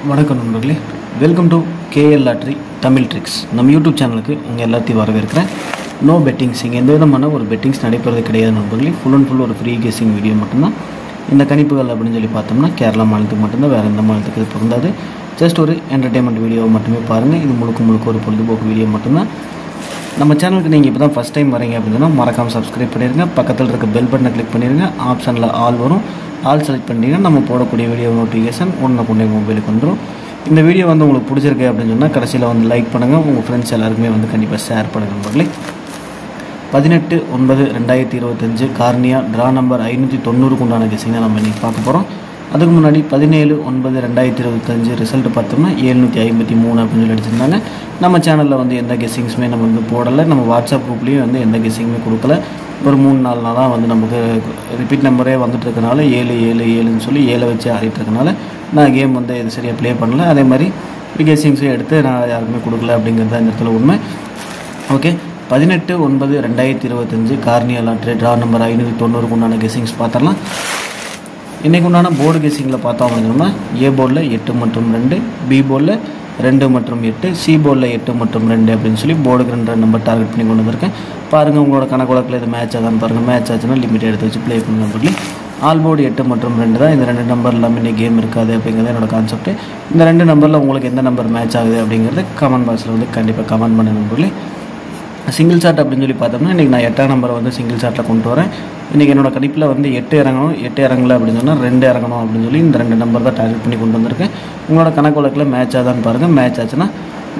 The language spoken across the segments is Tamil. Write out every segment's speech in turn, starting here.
வணக்கம் நண்பர்களே, welcome to KL lottery Tamil tricks. நம்ம யூடியூப் சேனலுக்கு உங்கள் எல்லாத்தையும் வரவேற்கிறேன். நோ பெட்டிங்ஸ், இங்கே எந்த விதமான ஒரு பெட்டிங்ஸ் நடைபெறது கிடையாது நண்பர்களே. ஃபுல் அண்ட் ஃபுல் ஒரு ஃப்ரீ கெஸ்ஸிங் வீடியோ மட்டும்தான். இந்த கணிப்புகள் அப்படின்னு சொல்லி பார்த்தோம்னா கேரளா மாநிலத்துக்கு மட்டும்தான், வேறு எந்த மாநிலத்துக்கு இது பொருந்தாது. ஜஸ்ட் ஒரு என்டர்டெயின்மெண்ட் வீடியோவை மட்டுமே பாருங்கள். இது முழுக்க ஒரு பொழுதுபோக்கு வீடியோ மட்டும்தான். நம்ம சேனலுக்கு நீங்கள் இப்போ தான் ஃபஸ்ட் டைம் வரீங்க அப்படின்னா மறக்காமல் சப்ஸ்கிரைப் பண்ணிடுங்க. பக்கத்தில் இருக்க பெல் பட்டனை கிளிக் பண்ணிடுங்க. ஆப்ஷனில் ஆல் வரும், ஆல் செலக்ட் பண்ணிட்டீங்கன்னா நம்ம போடக்கூடிய வீடியோ நோட்டிஃபிகேஷன் உடனே மொபைலுக்கு வந்துடும். இந்த வீடியோ உங்களுக்கு பிடிச்சிருக்கு அப்படின்னு சொன்னால் கடைசியில் லைக் பண்ணுங்கள். உங்கள் ஃப்ரெண்ட்ஸ் எல்லாருக்குமே கண்டிப்பாக ஷேர் பண்ணுங்கள் நண்பர்களே. 18/9/2025 கார்னியா ட்ரா நம்பர் 590 உண்டான கெஸிங்கை நம்ம இன்றைக்கி பார்க்க போகிறோம். அதுக்கு முன்னாடி 17/9/2025 ரிசல்ட் பார்த்தோம்னா 753 அப்படின்னு சொல்லி அடிச்சிருந்தாங்க. நம்ம சேனலில் எந்த கெஸிங்ஸுமே நம்ம போடலை. நம்ம வாட்ஸ்அப் குரூப்லேயும் எந்த கெஸிங்குமே கொடுக்கல. ஒரு 3-4 நாளாக நமக்கு ரிப்பீட் நம்பரே வந்துட்டு இருக்கனால 7 சொல்லி 7 வச்சு ஆடிட்டு இருக்கனால நான் கேம் இது சரியாக ப்ளே பண்ணல. அதே மாதிரி கெஸிங்ஸும் எடுத்து நான் யாருக்குமே கொடுக்கல அப்படிங்கிறது இந்த இடத்துல உண்மை. Okay, 18/9/2025 cornea lottery draw number 590 உண்டான கெஸிங்ஸ் பார்த்துடலாம். இன்றைக்கு உண்டான போர்டு கெஸிங்கில் பார்த்தோம் அப்படின்னா ஏ போர்டில் 8 மற்றும் 2, பி போர்டில் 2 மற்றும் 8, சி போர்டில் 8 மற்றும் 2 அப்படின்னு சொல்லி போர்டுக்கு 2 நம்பர் டார்கெட் பண்ணி கொண்டு வந்திருக்கேன். பாருங்கள், உங்களோட கணக்கு வழக்கில் இது மேட்ச் ஆகான்னு பாருங்கள். மேட்ச் ஆச்சுன்னா லிமிட் எடுத்து வச்சு ப்ளே பண்ணுங்க நண்பர்களே. ஆல் போர்டு 8 மற்றும் 2 தான். இந்த 2 நம்பர் இல்லாமல் இன்னைக்கு கேம் இருக்காது அப்படிங்கிறது என்னோட கான்செப்ட். இந்த 2 நம்பரில் உங்களுக்கு எந்த நம்பர் மேட்ச் ஆகுது அப்படிங்கிறது கமெண்ட் பாக்ஸில் கண்டிப்பாக கமெண்ட் பண்ண நண்பர்களே. சிங்கிள் ஷாட் அப்படின்னு சொல்லி பார்த்தோம்னா இன்றைக்கி நான் 8ஆம் நம்பரை சிங்கிள் ஷாட்டில் கொண்டு வரேன். இன்றைக்கி என்னோட கணிப்பில் 8 இறங்கணும், 8 இறங்கலை அப்படின்னு சொன்னால் 2 இறங்கணும் அப்படின்னு சொல்லி இந்த 2 நம்பர் தான் டார்கெட் பண்ணி கொண்டு வந்திருக்கேன். உங்களோட கணக்கு வழக்கில் மேட்ச் ஆகுதான்னு பாருங்கள். மேட்ச் ஆச்சுன்னா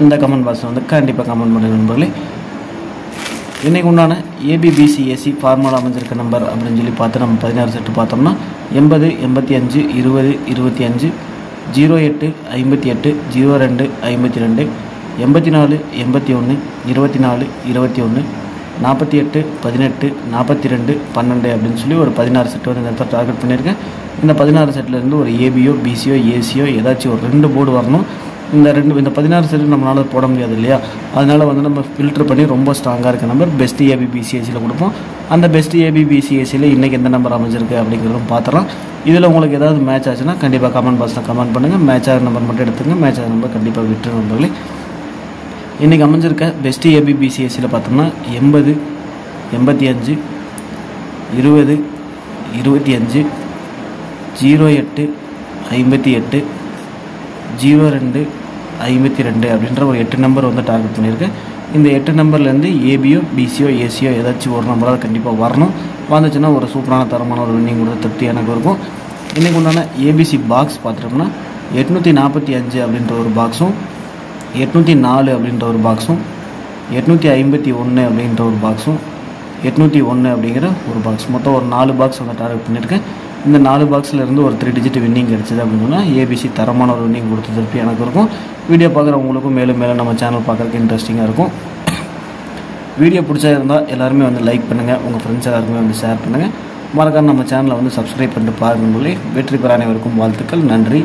இந்த கமெண்ட் பாக்ஸில் கண்டிப்பாக கமெண்ட் பண்ணி நண்பர்களே. இன்றைக்கு உண்டான ABBCAC ஃபார்முலா அமைஞ்சிருக்க நம்பர் அப்படின்னு சொல்லி பார்த்து நம்ம 16 செட்டு பார்த்தோம்னா 80 85 20 25 08 58 02 52 84 81 24 21 48 18 42 12 அப்படின்னு சொல்லி ஒரு 16 செட்டு இந்த இடத்துல டார்கெட் பண்ணியிருக்கேன். இந்த 16 செட்லேருந்து ஒரு ABO BCO ACO ஏதாச்சும் ஒரு 2 போர்டு வரணும். இந்த 16 செட்டு நம்மளால் போட முடியாது இல்லையா? அதனால் நம்ம ஃபில்டர் பண்ணி ரொம்ப ஸ்ட்ராங்காக இருக்க நம்பர் பெஸ்ட் ABBCACயில் கொடுப்போம். அந்த பெஸ்ட் ABBCACயில் இன்றைக்கி எந்த நம்பர் அமைஞ்சிருக்கு அப்படிங்கிறதும் பார்த்துலாம். இதில் உங்களுக்கு ஏதாவது மேட்ச் ஆச்சுன்னா கண்டிப்பாக கமெண்ட் பாக்ஸில் கமெண்ட் பண்ணுங்கள். மேட்ச் ஆகிற நம்பர் மட்டும் எடுத்துங்க. மேட்ச் ஆகிற நம்பர் கண்டிப்பாக விட்டுரு நண்பர்களே. இன்றைக்கி அமைஞ்சிருக்க பெஸ்ட் ABBCACயில் பார்த்தோம்னா 80 85 20 25 08 58 02 52 அப்படின்ற ஒரு 8 நம்பர் டார்கெட் பண்ணியிருக்கேன். இந்த 8 நம்பர்லேருந்து ABO BCO ACO ஏதாச்சும் ஒரு நம்பராக கண்டிப்பாக வரணும். வந்துச்சுன்னா ஒரு சூப்பரான தரமான ஒரு வின்னிங் கொடுத்த திருப்தி எனக்கு இருக்கும். இன்றைக்கு உண்டான ABC பாக்ஸ் பார்த்துட்டோம்னா 845 அப்படின்ற ஒரு பாக்ஸும் 804 அப்படின்ற ஒரு பாக்ஸும் 851 அப்படின்ற ஒரு பாக்ஸும் 801 அப்படிங்கிற ஒரு பாக்ஸ், மொத்தம் ஒரு 4 பாக்ஸ் டார்கெட் பண்ணியிருக்கேன். இந்த 4 பாக்ஸில் ஒரு 3 டிஜிட் வின்னிங் கிடச்சிது அப்படின்னா ABC தரமான ஒரு வின்னிங் கொடுத்த திருப்பி எனக்கு இருக்கும். வீடியோ பார்க்குறவங்களுக்கும் மேலும் நம்ம சேனல் பார்க்குறதுக்கு இன்ட்ரெஸ்டிங்காக இருக்கும். வீடியோ பிடிச்சா இருந்தால் எல்லாருமே லைக் பண்ணுங்கள். உங்கள் ஃப்ரெண்ட்ஸ் எல்லாருமே ஷேர் பண்ணுங்கள். மறக்காம நம்ம சேனலை சப்ஸ்கிரைப் பண்ணிட்டு பாருங்கள். வெற்றி பெற அனைவருக்கும் வாழ்த்துக்கள். நன்றி.